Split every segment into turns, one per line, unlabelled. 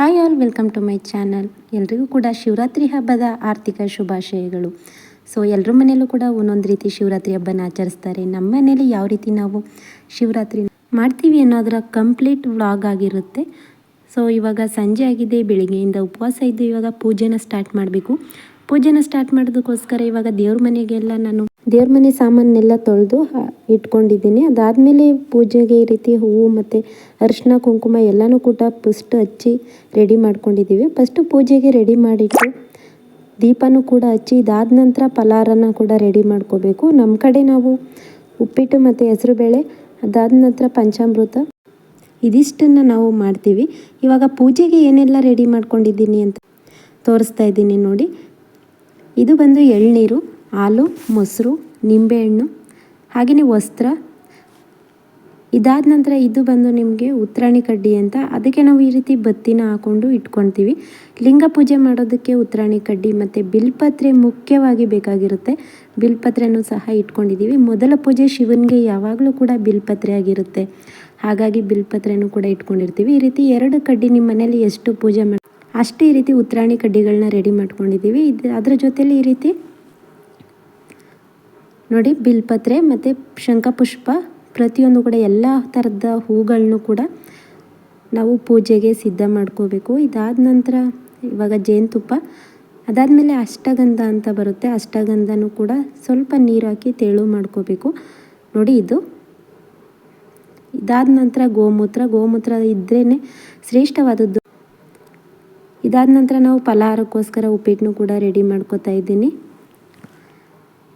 Hi all, welcome to my channel. ಎಲ್ರಿಗೂ ಕೂಡ ಶಿವರಾತ್ರಿ ಹಬ್ಬದ ಆರ್ಥಿಕ ಶುಭಾಶಯಗಳು. ಸೊ ಎಲ್ಲರ ಮನೆಯಲ್ಲೂ ಕೂಡ ಒಂದೊಂದು ರೀತಿ ಶಿವರಾತ್ರಿ ಹಬ್ಬನ ಆಚರಿಸ್ತಾರೆ. ನಮ್ಮ ಮನೇಲಿ ಯಾವ ರೀತಿ ನಾವು ಶಿವರಾತ್ರಿ ಮಾಡ್ತೀವಿ ಅನ್ನೋದರ ಕಂಪ್ಲೀಟ್ ವ್ಲಾಗ್ ಆಗಿರುತ್ತೆ. ಸೊ ಇವಾಗ ಸಂಜೆ ಆಗಿದೆ, ಬೆಳಿಗ್ಗೆಯಿಂದ ಉಪವಾಸ ಇದ್ದು ಇವಾಗ ಪೂಜೆನ ಸ್ಟಾರ್ಟ್ ಮಾಡಬೇಕು. ಪೂಜೆನ ಸ್ಟಾರ್ಟ್ ಮಾಡೋದಕ್ಕೋಸ್ಕರ ಇವಾಗ ದೇವ್ರ ಮನೆಗೆಲ್ಲ ನಾನು ದೇವ್ರ ಮನೆ ಸಾಮಾನೆಲ್ಲ ತೊಳೆದು ಇಟ್ಕೊಂಡಿದ್ದೀನಿ. ಅದಾದಮೇಲೆ ಪೂಜೆಗೆ ಈ ರೀತಿ ಹೂವು ಮತ್ತು ಅರಿಶಿನ ಕುಂಕುಮ ಎಲ್ಲನೂ ಕೂಡ ಫಸ್ಟ್ ಹಚ್ಚಿ ರೆಡಿ ಮಾಡ್ಕೊಂಡಿದ್ದೀವಿ. ಫಸ್ಟು ಪೂಜೆಗೆ ರೆಡಿ ಮಾಡಿಟ್ಟು ದೀಪನೂ ಕೂಡ ಹಚ್ಚಿ ಇದಾದ ನಂತರ ಫಲಾರನ ಕೂಡ ರೆಡಿ ಮಾಡ್ಕೋಬೇಕು. ನಮ್ಮ ಕಡೆ ನಾವು ಉಪ್ಪಿಟ್ಟು ಮತ್ತು ಹೆಸರುಬೇಳೆ, ಅದಾದ ನಂತರ ಪಂಚಾಮೃತ ಇದಿಷ್ಟನ್ನು ನಾವು ಮಾಡ್ತೀವಿ. ಇವಾಗ ಪೂಜೆಗೆ ಏನೆಲ್ಲ ರೆಡಿ ಮಾಡ್ಕೊಂಡಿದ್ದೀನಿ ಅಂತ ತೋರಿಸ್ತಾ ಇದ್ದೀನಿ ನೋಡಿ. ಇದು ಬಂದು ಎಳ್ನೀರು, ಹಾಲು, ಮೊಸರು, ನಿಂಬೆಹಣ್ಣು, ಹಾಗೆಯೇ ವಸ್ತ್ರ. ಇದಾದ ನಂತರ ಇದು ಬಂದು ನಿಮಗೆ ಉತ್ತರಾಣಿ ಕಡ್ಡಿ ಅಂತ, ಅದಕ್ಕೆ ನಾವು ಈ ರೀತಿ ಬತ್ತಿನ ಹಾಕ್ಕೊಂಡು ಇಟ್ಕೊಳ್ತೀವಿ. ಲಿಂಗ ಪೂಜೆ ಮಾಡೋದಕ್ಕೆ ಉತ್ತರಾಣಿ ಕಡ್ಡಿ ಮತ್ತು ಬಿಲ್ಪತ್ರೆ ಮುಖ್ಯವಾಗಿ ಬೇಕಾಗಿರುತ್ತೆ. ಬಿಲ್ಪತ್ರೆನೂ ಸಹ ಇಟ್ಕೊಂಡಿದ್ದೀವಿ. ಮೊದಲ ಪೂಜೆ ಶಿವನಿಗೆ ಯಾವಾಗಲೂ ಕೂಡ ಬಿಲ್ಪತ್ರೆ ಆಗಿರುತ್ತೆ, ಹಾಗಾಗಿ ಬಿಲ್ಪತ್ರೆನೂ ಕೂಡ ಇಟ್ಕೊಂಡಿರ್ತೀವಿ. ಈ ರೀತಿ 2 ಕಡ್ಡಿ ನಿಮ್ಮ ಮನೇಲಿ ಎಷ್ಟು ಪೂಜೆ ಮಾಡಿ ಅಷ್ಟೇ ಈ ರೀತಿ ಉತ್ತರಾಣಿ ಕಡ್ಡಿಗಳನ್ನ ರೆಡಿ ಮಾಡ್ಕೊಂಡಿದ್ದೀವಿ. ಅದ್ರ ಜೊತೆಲಿ ಈ ರೀತಿ ನೋಡಿ ಬಿಲ್ಪತ್ರೆ ಮತ್ತು ಶಂಖಪುಷ್ಪ, ಪ್ರತಿಯೊಂದು ಕೂಡ ಎಲ್ಲ ಥರದ ಹೂಗಳನ್ನೂ ಕೂಡ ನಾವು ಪೂಜೆಗೆ ಸಿದ್ಧ ಮಾಡ್ಕೋಬೇಕು. ಇದಾದ ನಂತರ ಇವಾಗ ಜೇನುತುಪ್ಪ, ಅದಾದಮೇಲೆ ಅಷ್ಟಗಂಧ ಅಂತ ಬರುತ್ತೆ, ಅಷ್ಟಗಂಧನೂ ಕೂಡ ಸ್ವಲ್ಪ ನೀರು ಹಾಕಿ ತೆಳು ಮಾಡ್ಕೋಬೇಕು ನೋಡಿ. ಇದಾದ ನಂತರ ಗೋಮೂತ್ರ ಇದ್ರೇ ಶ್ರೇಷ್ಠವಾದದ್ದು. ಇದಾದ ನಂತರ ನಾವು ಫಲಹಾರಕ್ಕೋಸ್ಕರ ಉಪ್ಪಿಟ್ಟನ್ನು ಕೂಡ ರೆಡಿ ಮಾಡ್ಕೋತಾ ಇದ್ದೀನಿ.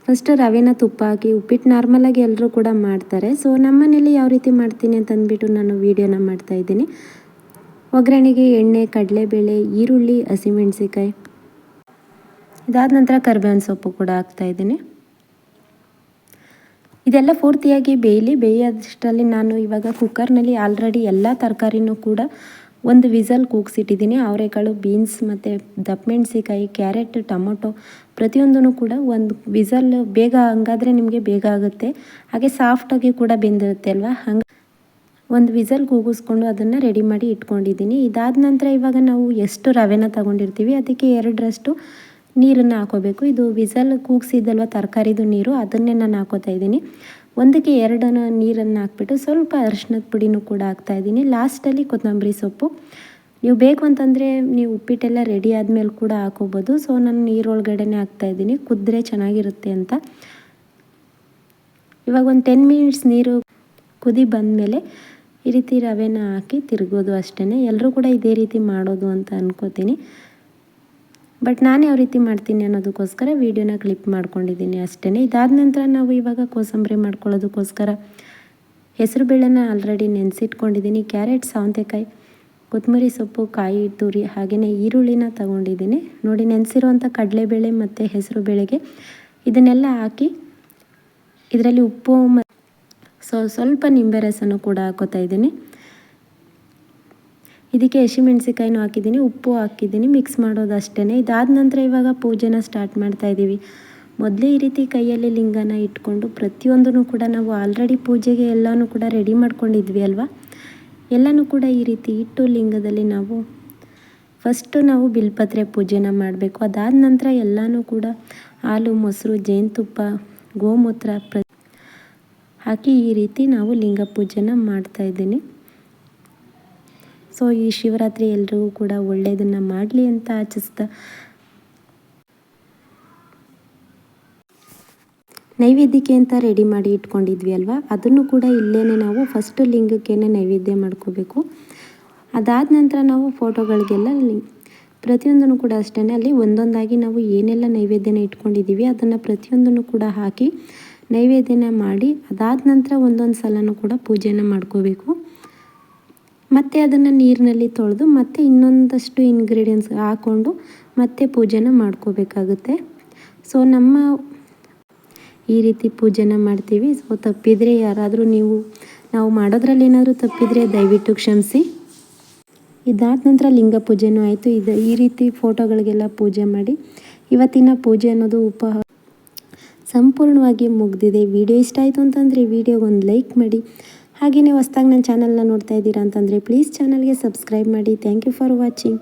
ಫಸ್ಟ್ ರವೆನ ತುಪ್ಪ ಹಾಕಿ ಉಪ್ಪಿಟ್ಟು ನಾರ್ಮಲಾಗಿ ಎಲ್ಲರೂ ಕೂಡ ಮಾಡ್ತಾರೆ. ಸೊ ನಮ್ಮ ಮನೇಲಿ ಯಾವ ರೀತಿ ಮಾಡ್ತೀನಿ ಅಂತ ಅಂದ್ಬಿಟ್ಟು ನಾನು ವೀಡಿಯೋನ ಮಾಡ್ತಾ ಇದ್ದೀನಿ. ಒಗ್ಗರಣೆಗೆ ಎಣ್ಣೆ, ಕಡಲೆಬೇಳೆ, ಈರುಳ್ಳಿ, ಹಸಿಮೆಣಸಿಕಾಯಿ, ಇದಾದ ನಂತರ ಕರಿಬೇವಿನ ಸೊಪ್ಪು ಕೂಡ ಹಾಕ್ತಾ ಇದ್ದೀನಿ. ಇದೆಲ್ಲ ಪೂರ್ತಿಯಾಗಿ ಬೇಯೋದಷ್ಟರಲ್ಲಿ ನಾನು ಇವಾಗ ಕುಕ್ಕರ್ನಲ್ಲಿ ಆಲ್ರೆಡಿ ಎಲ್ಲ ತರಕಾರಿನೂ ಕೂಡ ಒಂದು ವಿಸಲ್ ಕೂಗಿಸಿಟ್ಟಿದ್ದೀನಿ. ಅವರೆಕಾಳು, ಬೀನ್ಸ್ ಮತ್ತು ದಪ್ಪಮೆಣಸಿಕಾಯಿ, ಕ್ಯಾರೆಟ್, ಟೊಮೊಟೊ ಪ್ರತಿಯೊಂದೂ ಕೂಡ ಒಂದು ವಿಸಲ್ ಬೇಗ, ಹಂಗಾದರೆ ನಿಮಗೆ ಬೇಗ ಆಗುತ್ತೆ. ಹಾಗೆ ಸಾಫ್ಟಾಗಿ ಕೂಡ ಬೆಂದಿರುತ್ತೆ ಅಲ್ವಾ, ಹಂಗೆ ಒಂದು ವಿಸಲ್ ಕೂಗಿಸ್ಕೊಂಡು ಅದನ್ನು ರೆಡಿ ಮಾಡಿ ಇಟ್ಕೊಂಡಿದ್ದೀನಿ. ಇದಾದ ನಂತರ ಇವಾಗ ನಾವು ಎಷ್ಟು ರವೆನ ತಗೊಂಡಿರ್ತೀವಿ ಅದಕ್ಕೆ 2ರಷ್ಟು ನೀರನ್ನು ಹಾಕೋಬೇಕು. ಇದು ವಿಸಲ್ ಕೂಗಿಸಿದ್ದಲ್ವ ತರಕಾರಿದು ನೀರು, ಅದನ್ನೇ ನಾನು ಹಾಕೋತಾ ಇದ್ದೀನಿ. 1ಕ್ಕೆ 2 ನೀರನ್ನು ಹಾಕ್ಬಿಟ್ಟು ಸ್ವಲ್ಪ ಅರಿಶಿನದ ಪುಡಿನೂ ಕೂಡ ಹಾಕ್ತಾಯಿದ್ದೀನಿ. ಲಾಸ್ಟಲ್ಲಿ ಕೊತ್ತಂಬರಿ ಸೊಪ್ಪು, ನೀವು ಬೇಕು ಅಂತಂದರೆ ನೀವು ಉಪ್ಪಿಟ್ಟೆಲ್ಲ ರೆಡಿ ಆದಮೇಲೆ ಕೂಡ ಹಾಕೋಬೋದು. ಸೊ ನಾನು ನೀರೊಳಗಡೆನೇ ಹಾಕ್ತಾಯಿದ್ದೀನಿ, ಕುದ್ರೆ ಚೆನ್ನಾಗಿರುತ್ತೆ ಅಂತ. ಇವಾಗ ಒಂದು 10 ಮಿನಿಟ್ಸ್ ನೀರು ಕುದಿ ಬಂದಮೇಲೆ ಈ ರೀತಿ ರವೆನ ಹಾಕಿ ತಿರುಗೋದು ಅಷ್ಟೇ. ಎಲ್ಲರೂ ಕೂಡ ಇದೇ ರೀತಿ ಮಾಡೋದು ಅಂತ ಅನ್ಕೋತೀನಿ. ಬಟ್ ನಾನು ಯಾವ ರೀತಿ ಮಾಡ್ತೀನಿ ಅನ್ನೋದಕ್ಕೋಸ್ಕರ ವೀಡಿಯೋನ ಕ್ಲಿಪ್ ಮಾಡ್ಕೊಂಡಿದ್ದೀನಿ ಅಷ್ಟೇ. ಇದಾದ ನಂತರ ನಾವು ಇವಾಗ ಕೋಸಂಬರಿ ಮಾಡ್ಕೊಳ್ಳೋದಕ್ಕೋಸ್ಕರ ಹೆಸರುಬೇಳೆನ ಆಲ್ರೆಡಿ ನೆನೆಸಿಟ್ಕೊಂಡಿದ್ದೀನಿ. ಕ್ಯಾರೆಟ್, ಸೌತೆಕಾಯಿ, ಕೊತ್ತಂಬರಿ ಸೊಪ್ಪು, ಕಾಯಿ ತುರಿ, ಹಾಗೆಯೇ ಈರುಳ್ಳಿನ ತಗೊಂಡಿದ್ದೀನಿ ನೋಡಿ. ನೆನೆಸಿರುವಂಥ ಕಡಲೆಬೇಳೆ ಮತ್ತು ಹೆಸರುಬೇಳೆಗೆ ಇದನ್ನೆಲ್ಲ ಹಾಕಿ ಇದರಲ್ಲಿ ಉಪ್ಪು ಸ್ವಲ್ಪ ನಿಂಬೆ ರಸನೂ ಕೂಡ ಹಾಕೋತಾ ಇದ್ದೀನಿ. ಇದಕ್ಕೆ ಹಸಿಮೆಣಸಿಕಾಯಿನೂ ಹಾಕಿದ್ದೀನಿ, ಉಪ್ಪು ಹಾಕಿದ್ದೀನಿ, ಮಿಕ್ಸ್ ಮಾಡೋದು ಅಷ್ಟೇ. ಇದಾದ ನಂತರ ಇವಾಗ ಪೂಜೆನ ಸ್ಟಾರ್ಟ್ ಮಾಡ್ತಾ ಇದ್ದೀವಿ. ಮೊದಲೇ ಈ ರೀತಿ ಕೈಯಲ್ಲಿ ಲಿಂಗನ ಇಟ್ಕೊಂಡು ಪ್ರತಿಯೊಂದೂ ಕೂಡ ನಾವು ಆಲ್ರೆಡಿ ಪೂಜೆಗೆ ಎಲ್ಲನೂ ಕೂಡ ರೆಡಿ ಮಾಡ್ಕೊಂಡಿದ್ವಿ ಅಲ್ವಾ, ಎಲ್ಲನೂ ಕೂಡ ಈ ರೀತಿ ಇಟ್ಟು ಲಿಂಗದಲ್ಲಿ ನಾವು ಫಸ್ಟು ನಾವು ಬಿಲ್ಪತ್ರೆ ಪೂಜೆನ ಮಾಡಬೇಕು. ಅದಾದ ನಂತರ ಎಲ್ಲನೂ ಕೂಡ ಹಾಲು, ಮೊಸರು, ಜೇನುತುಪ್ಪ, ಗೋಮೂತ್ರ ಹಾಕಿ ಈ ರೀತಿ ನಾವು ಲಿಂಗ ಪೂಜೆನ ಮಾಡ್ತಾಯಿದ್ದೀನಿ. ಸೊ ಈ ಶಿವರಾತ್ರಿ ಎಲ್ರಿಗೂ ಕೂಡ ಒಳ್ಳೆಯದನ್ನು ಮಾಡಲಿ ಅಂತ ಆಚಿಸ್ತಾ, ನೈವೇದ್ಯಕ್ಕೆ ಅಂತ ರೆಡಿ ಮಾಡಿ ಇಟ್ಕೊಂಡಿದ್ವಿ ಅಲ್ವಾ, ಅದನ್ನು ಕೂಡ ಇಲ್ಲೇ ನಾವು ಫಸ್ಟು ಲಿಂಗಕ್ಕೇ ನೈವೇದ್ಯ ಮಾಡ್ಕೋಬೇಕು. ಅದಾದ ನಂತರ ನಾವು ಫೋಟೋಗಳಿಗೆಲ್ಲ ಪ್ರತಿಯೊಂದನ್ನು ಕೂಡ ಅಷ್ಟೇ ಅಲ್ಲಿ ಒಂದೊಂದಾಗಿ ನಾವು ಏನೆಲ್ಲ ನೈವೇದ್ಯನ ಇಟ್ಕೊಂಡಿದ್ದೀವಿ ಅದನ್ನು ಪ್ರತಿಯೊಂದನ್ನು ಕೂಡ ಹಾಕಿ ನೈವೇದ್ಯನ ಮಾಡಿ ಅದಾದ ನಂತರ ಒಂದೊಂದು ಸಲನೂ ಕೂಡ ಪೂಜೆನ ಮಾಡ್ಕೋಬೇಕು. ಮತ್ತು ಅದನ್ನು ನೀರಿನಲ್ಲಿ ತೊಳೆದು ಮತ್ತೆ ಇನ್ನೊಂದಷ್ಟು ಇಂಗ್ರೀಡಿಯೆಂಟ್ಸ್ ಹಾಕ್ಕೊಂಡು ಮತ್ತೆ ಪೂಜೆನ ಮಾಡ್ಕೋಬೇಕಾಗುತ್ತೆ. ಸೊ ಈ ರೀತಿ ಪೂಜೆನ ಮಾಡ್ತೀವಿ. ಸೊ ತಪ್ಪಿದರೆ ಯಾರಾದರೂ ನಾವು ಮಾಡೋದ್ರಲ್ಲಿ ಏನಾದರೂ ತಪ್ಪಿದರೆ ದಯವಿಟ್ಟು ಕ್ಷಮಿಸಿ. ಇದಾದ ನಂತರ ಲಿಂಗ ಪೂಜೆನೂ ಆಯಿತು. ಈ ರೀತಿ ಫೋಟೋಗಳಿಗೆಲ್ಲ ಪೂಜೆ ಮಾಡಿ ಇವತ್ತಿನ ಪೂಜೆ ಅನ್ನೋದು ಸಂಪೂರ್ಣವಾಗಿ ಮುಗಿದಿದೆ. ವಿಡಿಯೋ ಇಷ್ಟ ಆಯಿತು ಅಂತಂದರೆ ವಿಡಿಯೋಗೆ ಒಂದು ಲೈಕ್ ಮಾಡಿ, ಹಾಗೆಯೇ ಹೊಸ್ದಾಗಿ ನನ್ನ ಚಾನಲ್ನ ನೋಡ್ತಾ ಇದ್ದೀರಾ ಅಂತಂದರೆ ಪ್ಲೀಸ್ ಚಾನಲ್ಗೆ ಸಬ್ಸ್ಕ್ರೈಬ್ ಮಾಡಿ. Thank you for watching.